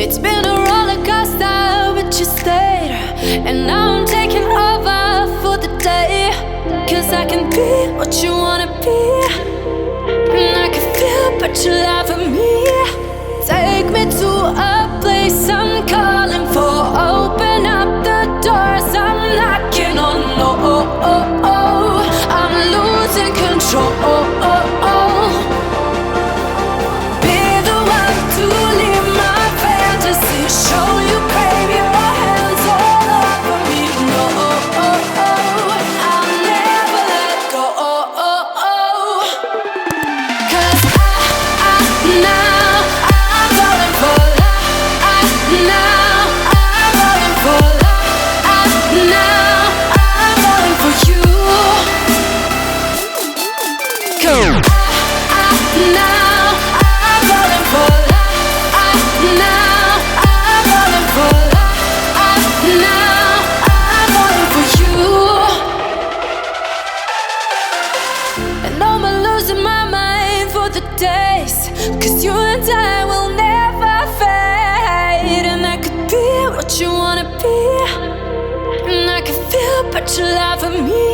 It's been a roller coaster, but you stayed. And now I'm taking over for the day. Cause I can be what you wanna be. And I can feel but you lie for me. Take me to a place I'm calling for. Open up the doors I'm knocking on. Oh, I'm losing control. Be the one to leave my fantasy. Show you, baby, your hands all over me. No, I'll never let go. Cause now I'm falling for love. Now I'm falling for love. Now I'm falling for you. Now I'm falling for love. Now I'm falling for love. Now I'm falling for you. And I'm losing my mind for the days. Cause you and I will never fade. And I could be what you wanna be. And I can feel but you lie for me.